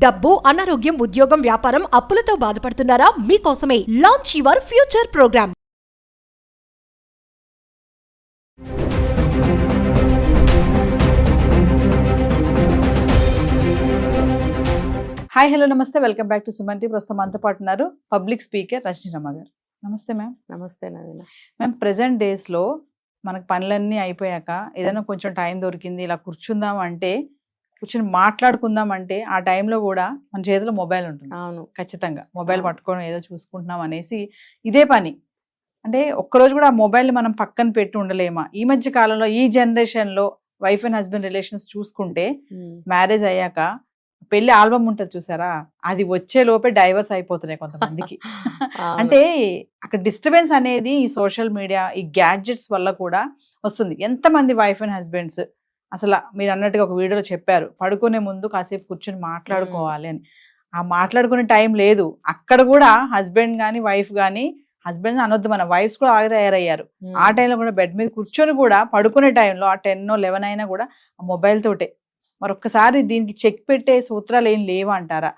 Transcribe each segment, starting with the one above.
డబ్బు, అనారోగ్యం, ఉద్యోగం, వ్యాపారం, అప్పులతో బాధపడుతున్నారా? మీకోసమే launch your future program. Hi hello నమస్తే, welcome back to Suman T. ప్రస్తుతం మనతో పాటు ఉన్నారు పబ్లిక్ స్పీకర్ రజనీ రమ గారు. నమస్తే మ్యామ్. నమస్తే నవీన. మ్యామ్, ప్రెసెంట్ డేస్లో మనకు పనులన్నీ అయిపోయాక ఏదైనా కొంచెం టైం దొరికింది, ఇలా కూర్చుందాం అంటే, కూర్చొని మాట్లాడుకుందాం అంటే, ఆ టైంలో కూడా మన చేతిలో మొబైల్ ఉంటుంది. అవును, ఖచ్చితంగా మొబైల్ పట్టుకొని ఏదో చూసుకుంటున్నాం అనేసి ఇదే పని. అంటే ఒక్కరోజు కూడా ఆ మొబైల్ని మనం పక్కన పెట్టి ఉండలేమా? ఈ మధ్య కాలంలో ఈ జనరేషన్లో వైఫ్ అండ్ హస్బెండ్ రిలేషన్స్ చూసుకుంటే, మ్యారేజ్ అయ్యాక పెళ్లి ఆల్బమ్ ఉంటుంది చూసారా, అది వచ్చే లోపే డైవర్స్ అయిపోతున్నాయి కొంతమందికి. అంటే అక్కడ డిస్టర్బెన్స్ అనేది ఈ సోషల్ మీడియా, ఈ గ్యాడ్జెట్స్ వల్ల కూడా వస్తుంది. ఎంతమంది వైఫ్ అండ్ హస్బెండ్స్ అసలు మీరు అన్నట్టుగా ఒక వీడియోలో చెప్పారు, పడుకునే ముందు కాసేపు కూర్చొని మాట్లాడుకోవాలి అని. ఆ మాట్లాడుకునే టైం లేదు. అక్కడ కూడా హస్బెండ్ కానీ వైఫ్ కానీ, హస్బెండ్స్ అనొద్దు, మన వైఫ్స్ కూడా ఆగి తయారయ్యారు. ఆ టైంలో కూడా బెడ్ మీద కూర్చొని కూడా పడుకునే టైంలో ఆ 10-11 అయినా కూడా ఆ మొబైల్ తోటే. మరొక్కసారి దీనికి చెక్ పెట్టే సూత్రాలు ఏం లేవు అంటారా?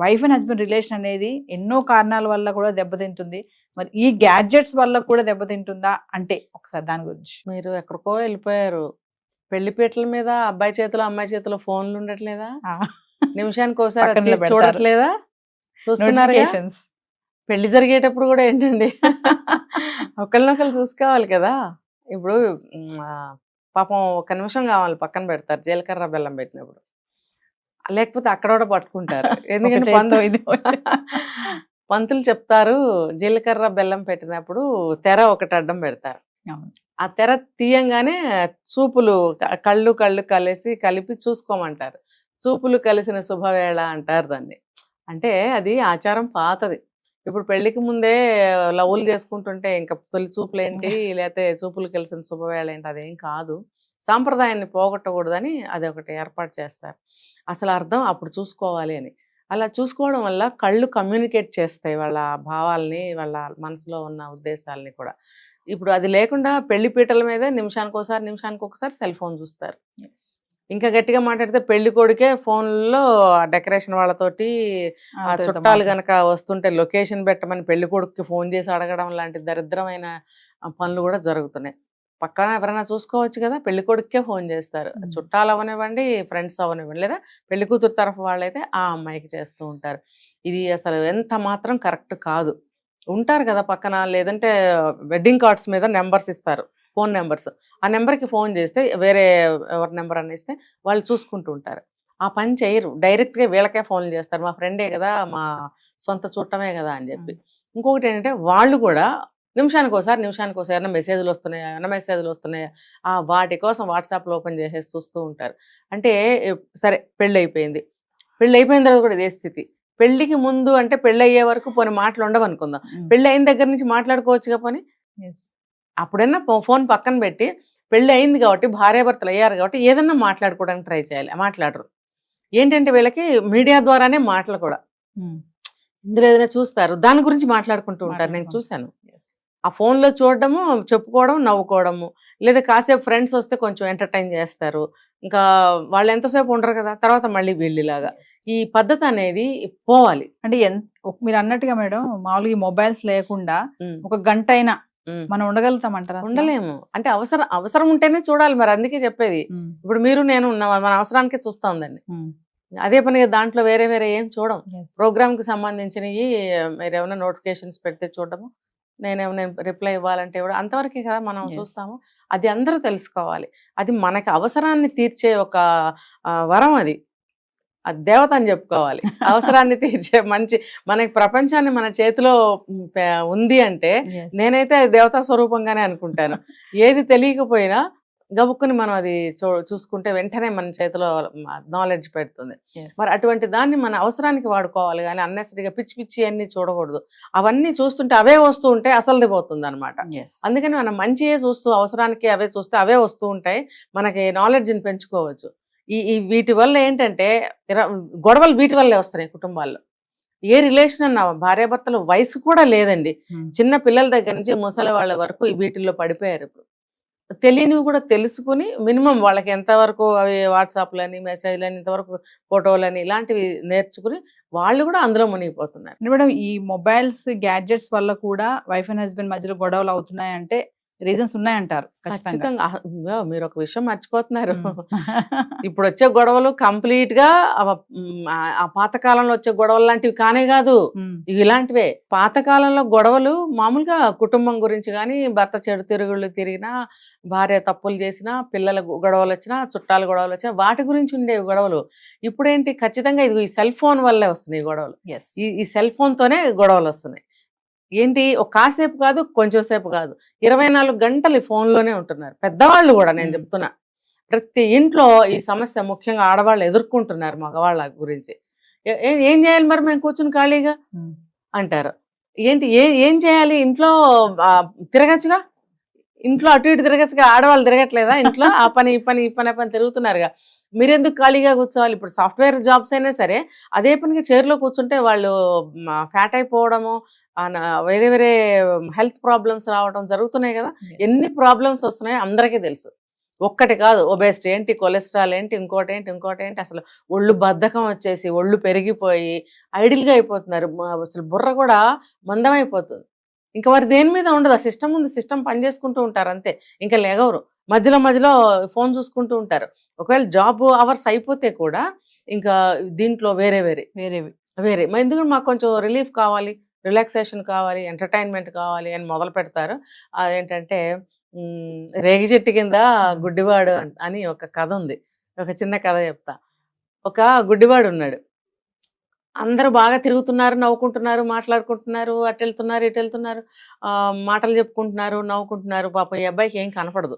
వైఫ్ అండ్ హస్బెండ్ రిలేషన్ అనేది ఎన్నో కారణాల వల్ల కూడా దెబ్బతింటుంది. మరి ఈ గ్యాడ్జెట్స్ వల్ల కూడా దెబ్బతింటుందా అంటే ఒకసారి దాని గురించి. మీరు ఎక్కడికో వెళ్ళిపోయారు. పెళ్లిపీటల మీద అబ్బాయి చేతిలో అమ్మాయి చేతిలో ఫోన్లు ఉండట్లేదా? నిమిషానికి ఒకసారి పక్కన తీసి పెడతారు. చూడట్లేదా? చూస్తున్నారు. Notifications. పెళ్లి జరిగేటప్పుడు కూడా ఏంటండి, ఒకరినొకరు చూసుకోవాలి కదా. ఇప్పుడు పాపం ఒక నిమిషం కావాలి, పక్కన పెడతారు జీలకర్ర బెల్లం పెట్టినప్పుడు. లేకపోతే అక్కడ కూడా పట్టుకుంటారు. ఎందుకంటే పంతులు చెప్తారు, జీలకర్ర బెల్లం పెట్టినప్పుడు తెర ఒకటి అడ్డం పెడతారు. ఆ తెర తీయంగానే చూపులు కళ్ళు కలిపి చూసుకోమంటారు. చూపులు కలిసిన శుభవేళ అంటారు దాన్ని. అంటే అది ఆచారం పాతది. ఇప్పుడు పెళ్లికి ముందే లవ్వులు చేసుకుంటుంటే ఇంకా తొలి చూపులు ఏంటి, లేకపోతే చూపులు కలిసిన శుభవేళ ఏంటి, అదేం కాదు. సాంప్రదాయాన్ని పోగొట్టకూడదని అది ఒకటి ఏర్పాటు చేస్తారు. అసలు అర్థం అప్పుడు చూసుకోవాలి అని. అలా చూసుకోవడం వల్ల కళ్ళు కమ్యూనికేట్ చేస్తాయి వాళ్ళ భావాల్ని, వాళ్ళ మనసులో ఉన్న ఉద్దేశాలని కూడా. ఇప్పుడు అది లేకుండా పెళ్లి పీటల మీదే నిమిషానికి ఒకసారి సెల్ ఫోన్ చూస్తారు. ఇంకా గట్టిగా మాట్లాడితే పెళ్లి కొడుకే ఫోన్లో డెకరేషన్ వాళ్ళతోటి ఆ చుట్టాలు గనక వస్తుంటే లొకేషన్ పెట్టమని పెళ్లి కొడుకుకి ఫోన్ చేసి అడగడం లాంటి దరిద్రమైన పనులు కూడా జరుగుతున్నాయి. పక్కన ఎవరైనా చూసుకోవచ్చు కదా, పెళ్లి కొడుకే ఫోన్ చేస్తారు. చుట్టాలు అవనివ్వండి, ఫ్రెండ్స్ అవనివ్వండి, లేదా పెళ్లి కూతురు తరఫు వాళ్ళైతే ఆ అమ్మాయికి చేస్తూ ఉంటారు. ఇది అసలు ఎంత మాత్రం కరెక్ట్ కాదు. ఉంటారు కదా పక్కన, లేదంటే వెడ్డింగ్ కార్డ్స్ మీద నెంబర్స్ ఇస్తారు, ఫోన్ నెంబర్స్. ఆ నెంబర్కి ఫోన్ చేస్తే వేరే ఎవరి నెంబర్ అని ఇస్తే వాళ్ళు చూసుకుంటూ ఉంటారు. ఆ పని చేయరు, డైరెక్ట్గా వీళ్ళకే ఫోన్లు చేస్తారు. మా ఫ్రెండే కదా, మా సొంత చుట్టమే కదా అని చెప్పి. ఇంకొకటి ఏంటంటే వాళ్ళు కూడా నిమిషానికి ఒకసారి ఏమైనా మెసేజ్లు వస్తున్నాయా వాటి కోసం వాట్సాప్లో ఓపెన్ చేసేసి చూస్తూ ఉంటారు. అంటే సరే పెళ్ళి అయిపోయిన తర్వాత కూడా ఇదే స్థితి. పెళ్లికి ముందు అంటే పెళ్ళి అయ్యే వరకు పోనీ మాటలు ఉండవు అనుకుందాం. పెళ్ళి అయిన దగ్గర నుంచి మాట్లాడుకోవచ్చుగా పోనీ. అప్పుడైనా ఫోన్ పక్కన పెట్టి పెళ్ళి అయింది కాబట్టి, భార్యాభర్తలు అయ్యారు కాబట్టి ఏదన్నా మాట్లాడుకోవడానికి ట్రై చేయాలి. మాట్లాడరు. ఏంటంటే వీళ్ళకి మీడియా ద్వారానే మాటలు కూడా. ఇందులో ఏదైనా చూస్తారు, దాని గురించి మాట్లాడుకుంటూ ఉంటారు. నేను చూశాను. ఆ ఫోన్లో చూడడము, చెప్పుకోవడం, నవ్వుకోవడము, లేదా కాసేపు ఫ్రెండ్స్ వస్తే కొంచెం ఎంటర్టైన్ చేస్తారు. ఇంకా వాళ్ళు ఎంతసేపు ఉండరు కదా, తర్వాత మళ్ళీ వీళ్ళలాగా. ఈ పద్ధతి అనేది పోవాలి. అంటే మీరు అన్నట్టుగా మేడం, మామూలుగా ఈ మొబైల్స్ లేకుండా ఒక గంట అయినా మనం ఉండగలుగుతామంటారా? ఉండలేము. అంటే అవసరం ఉంటేనే చూడాలి. మరి అందుకే చెప్పేది. ఇప్పుడు మీరు నేను ఉన్నాం, మన అవసరానికే చూస్తా ఉందండి. అదే పనిగా దాంట్లో వేరే ఏం చూడం. ప్రోగ్రామ్కి సంబంధించినవి మీరు ఏమైనా నోటిఫికేషన్స్ పెడితే చూడడము, నేనేమైనా రిప్లై ఇవ్వాలంటే కూడా అంతవరకే కదా మనం చూస్తాము. అది అందరూ తెలుసుకోవాలి. అది మనకి అవసరాన్ని తీర్చే ఒక వరం. అది దేవత అని చెప్పుకోవాలి. అవసరాన్ని తీర్చే మనకి ప్రపంచాన్ని మన చేతిలో ఉంది అంటే నేనైతే అది దేవతా స్వరూపంగానే అనుకుంటాను. ఏది తెలియకపోయినా గబుక్కుని మనం అది చూసుకుంటే వెంటనే మన చేతిలో నాలెడ్జ్ పెడుతుంది. మరి అటువంటి దాన్ని మన అవసరానికి వాడుకోవాలి, కానీ అన్నెసరీగా పిచ్చి అన్ని చూడకూడదు. అవన్నీ చూస్తుంటే అవే వస్తూ ఉంటే అసలుది పోతుంది అనమాట. అందుకని మనం మంచియే చూస్తూ అవసరానికి అవే చూస్తే అవే వస్తూ ఉంటాయి. మనకి నాలెడ్జ్ని పెంచుకోవచ్చు. ఈ వీటి వల్ల ఏంటంటే గొడవలు వీటి వల్లే వస్తున్నాయి కుటుంబాల్లో. ఏ రిలేషన్ అన్నా భార్యాభర్తల వయసు కూడా లేదండి. చిన్న పిల్లల దగ్గర నుంచి ముసలి వాళ్ళ వరకు వీటిల్లో పడిపోయారు. ఇప్పుడు తెలియనివి కూడా తెలుసుకుని మినిమం వాళ్ళకి ఎంతవరకు అవి వాట్సాప్లని మెసేజ్లని ఇంతవరకు ఫోటోలని ఇలాంటివి నేర్చుకుని వాళ్ళు కూడా అందులో మునిగిపోతున్నారు. మేడం ఈ మొబైల్స్ గ్యాడ్జెట్స్ వల్ల కూడా వైఫ్ అండ్ హస్బెండ్ మధ్యలో గొడవలు అవుతున్నాయంటే రీజన్స్ ఉన్నాయంటారు ఖచ్చితంగా. ఖచ్చితంగా. మీరు ఒక విషయం మర్చిపోతున్నారు. ఇప్పుడు వచ్చే గొడవలు కంప్లీట్ గా ఆ పాతకాలంలో వచ్చే గొడవలు లాంటివి కానే కాదు, ఇవి ఇలాంటివే. పాతకాలంలో గొడవలు మామూలుగా కుటుంబం గురించి కానీ, భర్త చెడు తిరుగుళ్ళు తిరిగినా, భార్య తప్పులు చేసినా, పిల్లల గొడవలు వచ్చినా, చుట్టాల గొడవలు వచ్చినా వాటి గురించి ఉండేవి గొడవలు. ఇప్పుడేంటి ఖచ్చితంగా ఇది ఈ సెల్ ఫోన్ వల్లే వస్తున్నాయి గొడవలు. ఈ సెల్ ఫోన్ తోనే గొడవలు వస్తున్నాయి. ఏంటి ఒక కాసేపు కాదు, కొంచెం సేపు కాదు, 24 గంటలు ఈ ఫోన్లోనే ఉంటున్నారు పెద్దవాళ్ళు కూడా. నేను చెప్తున్నా, ప్రతి ఇంట్లో ఈ సమస్య ముఖ్యంగా ఆడవాళ్ళు ఎదుర్కొంటున్నారు మగవాళ్ళ గురించి. ఏం చేయాలి మరి మేము కూర్చుని ఖాళీగా అంటారు. ఏంటి ఏం చేయాలి, ఇంట్లో తిరగచ్చుగా, ఇంట్లో అటు ఇటు తిరగచ్చుగా, ఆడవాళ్ళు తిరగట్లేదా ఇంట్లో? ఆ పని ఈ పని ఈ పని పని తిరుగుతున్నారుగా, మీరెందుకు ఖాళీగా కూర్చోవాలి? ఇప్పుడు సాఫ్ట్వేర్ జాబ్స్ అయినా సరే అదే పనిగా చైర్లో కూర్చుంటే వాళ్ళు ఫ్యాట్ అయిపోవడము, వేరే వేరే హెల్త్ ప్రాబ్లమ్స్ రావడం జరుగుతున్నాయి కదా. ఎన్ని ప్రాబ్లమ్స్ వస్తున్నాయో అందరికీ తెలుసు. ఒక్కటి కాదు, ఒబేసిటీ ఏంటి, కొలెస్ట్రాల్ ఏంటి, ఇంకోటి ఏంటి, అసలు ఒళ్ళు బద్ధకం వచ్చేసి ఒళ్ళు పెరిగిపోయి ఐడిల్గా అయిపోతున్నారు. అసలు బుర్ర కూడా మందం అయిపోతుంది. ఇంకా వారు దేని మీద ఉండదు, ఆ సిస్టమ్ ఉంది, సిస్టమ్ పని చేసుకుంటూ ఉంటారు అంతే, ఇంకా లేగవరు. మధ్యలో ఫోన్ చూసుకుంటూ ఉంటారు. ఒకవేళ జాబ్ అవర్స్ అయిపోతే కూడా ఇంకా దీంట్లో వేరేవి మరి ఎందుకంటే మాకు కొంచెం రిలీఫ్ కావాలి, రిలాక్సేషన్ కావాలి, ఎంటర్టైన్మెంట్ కావాలి అని మొదలు పెడతారు. అదేంటంటే రేగి చెట్టు కింద గుడ్డివాడు అని ఒక కథ ఉంది. ఒక చిన్న కథ చెప్తా. ఒక గుడ్డివాడు ఉన్నాడు. అందరూ బాగా తిరుగుతున్నారు, నవ్వుకుంటున్నారు, మాట్లాడుకుంటున్నారు, అటు వెళ్తున్నారు ఇటు వెళ్తున్నారు, మాటలు చెప్పుకుంటున్నారు, నవ్వుకుంటున్నారు. పాపం ఈ అబ్బాయికి ఏం కనపడదు.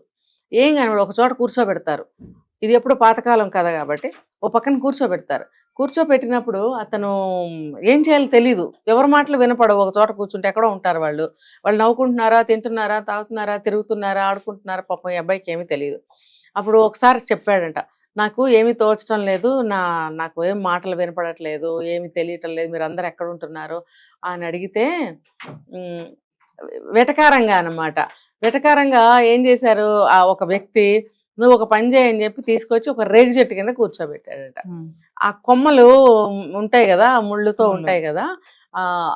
ఒక చోట కూర్చోబెడతారు. ఇది ఎప్పుడు పాతకాలం కదా కాబట్టి ఓ పక్కన కూర్చోబెడతారు. కూర్చోబెట్టినప్పుడు అతను ఏం చేయాలో తెలీదు, ఎవరి మాటలు వినపడవు. ఒక చోట కూర్చుంటే ఎక్కడో ఉంటారు వాళ్ళు నవ్వుకుంటున్నారా, తింటున్నారా, తాగుతున్నారా, తిరుగుతున్నారా, ఆడుకుంటున్నారా, పాపం ఈ అబ్బాయికి ఏమీ తెలియదు. అప్పుడు ఒకసారి చెప్పాడంట, నాకు ఏమీ తోచడం లేదు, నాకు ఏం మాటలు వినపడట్లేదు, ఏమి తెలియటం లేదు, మీరు అందరు ఎక్కడ ఉంటున్నారు అని అడిగితే వెటకారంగా అన్నమాట. వెటకారంగా ఏం చేశారు, ఆ ఒక వ్యక్తి నువ్వు ఒక పని చేయని చెప్పి తీసుకొచ్చి ఒక రేగి చెట్టు కింద కూర్చోబెట్టాడట. ఆ కొమ్మలు ఉంటాయి కదా, ముళ్ళుతో ఉంటాయి కదా,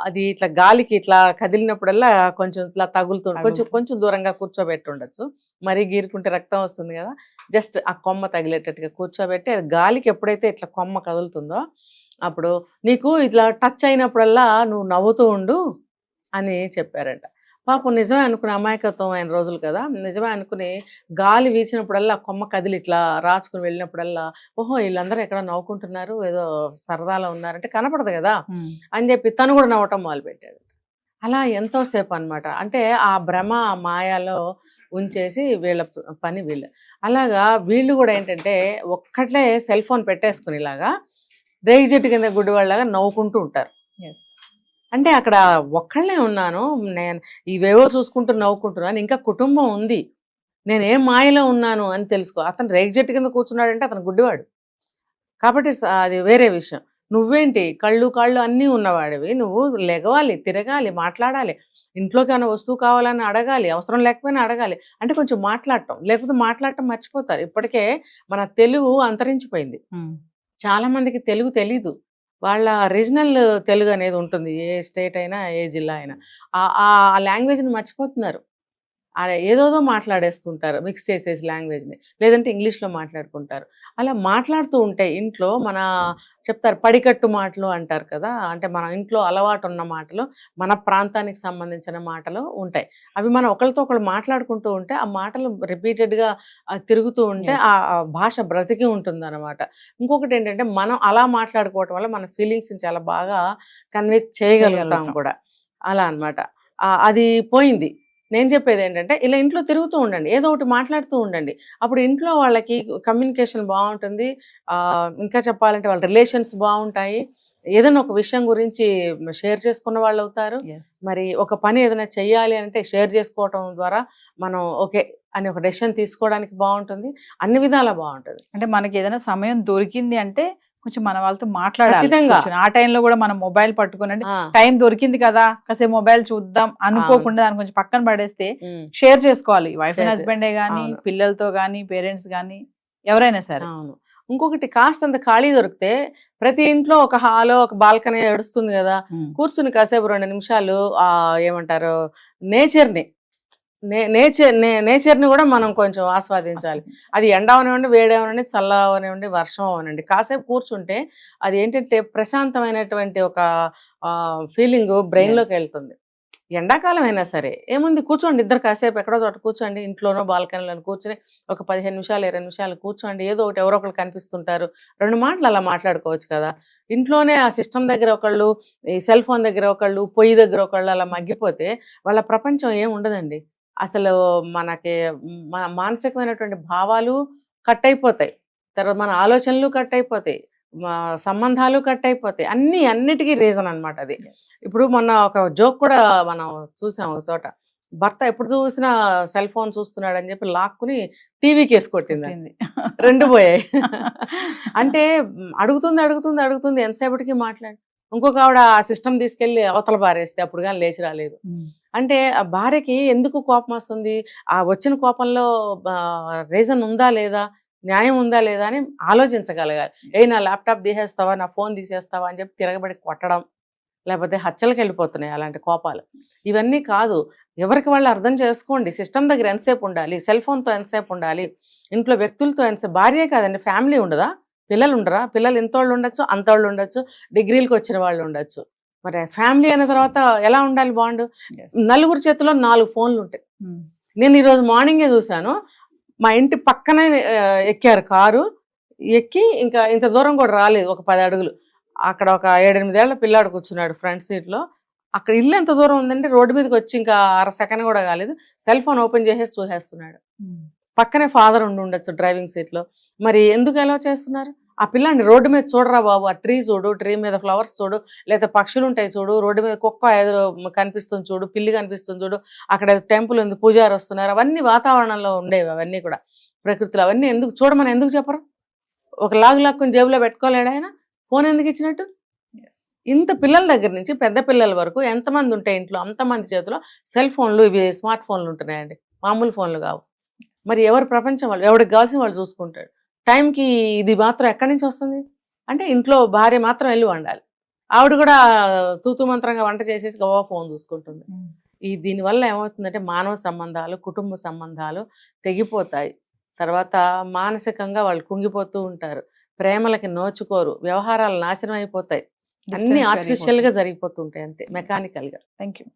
అది ఇట్లా గాలికి ఇట్లా కదిలినప్పుడల్లా కొంచెం ఇట్లా తగులుతుంది. కొంచెం దూరంగా కూర్చోబెట్టి ఉండొచ్చు, మరీ గీరుకుంటే రక్తం వస్తుంది కదా. జస్ట్ ఆ కొమ్మ తగిలేటట్టుగా కూర్చోబెట్టి అది గాలికి ఎప్పుడైతే ఇట్లా కొమ్మ కదులుతుందో అప్పుడు నీకు ఇట్లా టచ్ అయినప్పుడల్లా నువ్వు నవ్వుతూ ఉండు అని చెప్పారంట. పాపం నిజమే అనుకుని, అమాయకత్వం అయిన రోజులు కదా, నిజమే అనుకుని గాలి వీచినప్పుడల్లా కొమ్మ కదిలి ఇట్లా రాచుకుని వెళ్ళినప్పుడల్లా ఓహో వీళ్ళందరూ ఎక్కడ నవ్వుకుంటున్నారు, ఏదో సరదాలో ఉన్నారంటే కనపడదు కదా అని చెప్పి తను కూడా నవ్వటం మొదలుపెట్టాడు. అలా ఎంతోసేపు అనమాట. అంటే ఆ భ్రమ ఆ మాయాలో ఉంచేసి వీళ్ళ పని వీళ్ళు. అలాగా వీళ్ళు కూడా ఏంటంటే ఒక్కట్లే సెల్ ఫోన్ పెట్టేసుకుని ఇలాగా రేగి చెట్టు కింద గుడ్డివాళ్ళలాగా నవ్వుకుంటూ ఉంటారు. అంటే అక్కడ ఒక్కళ్ళే ఉన్నాను, నేను ఇవేవో చూసుకుంటూ నవ్వుకుంటున్నాను, ఇంకా కుటుంబం ఉంది, నేనేం మాయలో ఉన్నాను అని తెలుసుకో. అతను రేగి చెట్టు కింద కూర్చున్నాడంటే అతను గుడ్డివాడు కాబట్టి అది వేరే విషయం. నువ్వేంటి కళ్ళు కాళ్ళు అన్నీ ఉన్నవాడివి, నువ్వు లెగవాలి, తిరగాలి, మాట్లాడాలి, ఇంట్లోకి ఏమైనా వస్తువు కావాలని అడగాలి, అవసరం లేకపోయినా అడగాలి, అంటే కొంచెం మాట్లాడటం, లేకపోతే మాట్లాడటం మర్చిపోతారు. ఇప్పటికే మన తెలుగు అంతరించిపోయింది. చాలా మందికి తెలుగు తెలీదు, వాళ్ళ రీజనల్ తెలుగు అనేది ఉంటుంది, ఏ స్టేట్ అయినా ఏ జిల్లా అయినా ఆ లాంగ్వేజ్ని మర్చిపోతున్నారు. ఏదోదో మాట్లాడేస్తుంటారు, మిక్స్ చేసేసి లాంగ్వేజ్ని, లేదంటే ఇంగ్లీష్లో మాట్లాడుకుంటారు. అలా మాట్లాడుతూ ఉంటే ఇంట్లో మన చెప్తారు పడికట్టు మాటలు అంటారు కదా, అంటే మన ఇంట్లో అలవాటు ఉన్న మాటలు, మన ప్రాంతానికి సంబంధించిన మాటలు ఉంటాయి. అవి మనం ఒకరితో ఒకరు మాట్లాడుకుంటూ ఉంటే ఆ మాటలు రిపీటెడ్గా తిరుగుతూ ఉంటే ఆ భాష బ్రతికి ఉంటుంది అనమాట. ఇంకొకటి ఏంటంటే మనం అలా మాట్లాడుకోవటం వల్ల మన ఫీలింగ్స్ని చాలా బాగా కన్వే చేయగలుగుతాం కూడా. అలా అనమాట. అది పోయింది. నేను చెప్పేది ఏంటంటే ఇలా ఇంట్లో తిరుగుతూ ఉండండి, ఏదో ఒకటి మాట్లాడుతూ ఉండండి, అప్పుడు ఇంట్లో వాళ్ళకి కమ్యూనికేషన్ బాగుంటుంది. ఇంకా చెప్పాలంటే వాళ్ళ రిలేషన్స్ బాగుంటాయి, ఏదైనా ఒక విషయం గురించి షేర్ చేసుకున్న వాళ్ళు అవుతారు. మరి ఒక పని ఏదైనా చెయ్యాలి అంటే షేర్ చేసుకోవటం ద్వారా మనం ఓకే అని ఒక డెసిషన్ తీసుకోవడానికి బాగుంటుంది, అన్ని విధాలా బాగుంటుంది. అంటే మనకి ఏదైనా సమయం దొరికింది అంటే కొంచెం మన వాళ్ళతో మాట్లాడాలి. ఖచ్చితంగా. కూర్చొని. ఆ టైంలో కూడా మనం మొబైల్ పట్టుకుని ఆ, టైం దొరికింది కదా కాసేపు మొబైల్ చూద్దాం అనుకోకుండా దాన్ని కొంచెం పక్కన పడేస్తే ఉమ్, షేర్ చేసుకోవాలి. వైఫ్ అండ్ Share హస్బెండే గానీ, అవును. పిల్లలతో గానీ, పేరెంట్స్ గానీ, ఎవరైనా సరే. అవును. ఇంకొకటి కాస్తంత ఖాళీ దొరికితే ప్రతి ఇంట్లో ఒక హాలో ఒక బాల్కనీ ఏడుస్తుంది కదా, కూర్చుని కాసేపు 2 నిమిషాలు ఏమంటారు నేచర్ని నేచర్ని కూడా మనం కొంచెం ఆస్వాదించాలి. అది ఎండ అవనివ్వండి, వేడి అవనివ్వండి, చల్ల అవనివ్వండి, వర్షం అవనండి, కాసేపు కూర్చుంటే అది ఏంటంటే ప్రశాంతమైనటువంటి ఒక ఫీలింగ్ బ్రెయిన్లోకి Yes. వెళ్తుంది. ఎండాకాలం అయినా సరే ఏముంది, కూర్చోండి ఇద్దరు కాసేపు ఎక్కడో చోట కూర్చోండి, ఇంట్లోనో బాల్కనీలో కూర్చొని ఒక 15 నిమిషాలు 20 నిమిషాలు కూర్చోండి, ఏదో ఒకటి ఎవరో ఒకరు కనిపిస్తుంటారు, 2 మాటలు అలా మాట్లాడుకోవచ్చు కదా. ఇంట్లోనే ఆ సిస్టమ్ దగ్గర ఒకళ్ళు, ఈ సెల్ ఫోన్ దగ్గర ఒకళ్ళు, పొయ్యి దగ్గర ఒకళ్ళు అలా మగ్గిపోతే వాళ్ళ ప్రపంచం ఏం ఉండదండి. అసలు మనకి మానసికమైనటువంటి భావాలు కట్ అయిపోతాయి, తర్వాత మన ఆలోచనలు కట్ అయిపోతాయి, సంబంధాలు కట్ అయిపోతాయి, అన్నిటికీ రీజన్ అన్నమాట అది. ఇప్పుడు మొన్న ఒక జోక్ కూడా మనం చూసాం ఒక చోట, భర్త ఎప్పుడు చూసినా సెల్ ఫోన్ చూస్తున్నాడు అని చెప్పి లాక్కుని టీవీకి వేసి కొట్టింది, 2 పోయాయి. అంటే అడుగుతుంది అడుగుతుంది అడుగుతుంది ఎంతసేపటికి మాట్లాడి, ఇంకొక ఆవిడ ఆ సిస్టమ్ తీసుకెళ్లి అవతల పారేస్తే అప్పుడు కానీ లేచి రాలేదు. అంటే ఆ భార్యకి ఎందుకు కోపం వస్తుంది, ఆ వచ్చిన కోపంలో రీజన్ ఉందా లేదా, న్యాయం ఉందా లేదా అని ఆలోచించగలగాలి. నా ల్యాప్టాప్ తీసేస్తావా, నా ఫోన్ తీసేస్తావా అని చెప్పి తిరగబడి కొట్టడం, లేకపోతే హత్యలకు వెళ్ళిపోతున్నాయి అలాంటి కోపాలు. ఇవన్నీ కాదు, ఎవరికి వాళ్ళు అర్థం చేసుకోండి. సిస్టమ్ దగ్గర ఎంతసేపు ఉండాలి, సెల్ ఫోన్తో ఎంతసేపు ఉండాలి, ఇంట్లో వ్యక్తులతో ఎంతసేపు, భార్యే కాదండి ఫ్యామిలీ ఉండదా, పిల్లలు ఉండరా, పిల్లలు ఇంతోళ్ళు ఉండొచ్చు అంతోళ్ళు ఉండొచ్చు, డిగ్రీలకు వచ్చిన వాళ్ళు ఉండొచ్చు. మరి ఫ్యామిలీ అయిన తర్వాత ఎలా ఉండాలి బాండ్, నలుగురు చేతిలో 4 ఫోన్లు ఉంటాయి. నేను ఈరోజు మార్నింగే చూశాను, మా ఇంటి పక్కనే ఎక్కారు కారు, ఎక్కి ఇంకా ఇంత దూరం కూడా రాలేదు, ఒక 10 అడుగులు, అక్కడ ఒక 7-8 ఏళ్ల పిల్లాడు కూర్చున్నాడు ఫ్రంట్ సీట్లో. అక్కడ ఇల్లు ఎంత దూరం ఉందంటే రోడ్డు మీదకి వచ్చి ఇంకా 1/2 సెకండ్ కూడా కాలేదు, సెల్ ఫోన్ ఓపెన్ చేసేసి చూసేస్తున్నాడు. పక్కనే ఫాదర్ ఉండొచ్చు డ్రైవింగ్ సీట్లో. మరి ఎందుకు ఎలా చేస్తున్నారు? ఆ పిల్లాడిని రోడ్డు మీద చూడరా బాబు, ఆ ట్రీ చూడు, ట్రీ మీద ఫ్లవర్స్ చూడు, లేదా పక్షులు ఉంటాయి చూడు, రోడ్డు మీద కుక్క ఎదురు కనిపిస్తుంది చూడు, పిల్లి కనిపిస్తుంది చూడు, అక్కడ టెంపుల్ ఉంది, పూజారి వస్తున్నారు, అవన్నీ వాతావరణంలో ఉండేవి, అవన్నీ కూడా ప్రకృతిలో. అవన్నీ ఎందుకు చూడమని ఎందుకు చెప్పరు? ఒక లాక్కుని జేబులో పెట్టుకోలేడు ఆయన, ఫోన్ ఎందుకు ఇచ్చినట్టు? ఇంత పిల్లల దగ్గర నుంచి పెద్ద పిల్లల వరకు ఎంతమంది ఉంటాయి ఇంట్లో, అంతమంది చేతిలో సెల్ ఫోన్లు, ఇవి స్మార్ట్ ఫోన్లు ఉంటున్నాయండి, మామూలు ఫోన్లు కావు. మరి ఎవరి ప్రపంచం వాళ్ళు, ఎవరికి కావాల్సిన వాళ్ళు చూసుకుంటాడు. టైంకి ఇది మాత్రం ఎక్కడి నుంచి వస్తుంది అంటే, ఇంట్లో భార్య మాత్రం వెళ్ళి వండాలి, ఆవిడ కూడా తూతు మంత్రంగా వంట చేసేసి గవా ఫోన్ చూసుకుంటుంది. దీనివల్ల ఏమవుతుందంటే మానవ సంబంధాలు, కుటుంబ సంబంధాలు తెగిపోతాయి, తర్వాత మానసికంగా వాళ్ళు కుంగిపోతూ ఉంటారు, ప్రేమలకి నోచుకోరు, వ్యవహారాలు నాశనం అయిపోతాయి, అన్ని ఆర్టిఫిషియల్ గా జరిగిపోతుంటాయి, అంతే మెకానికల్ గా. Thank you.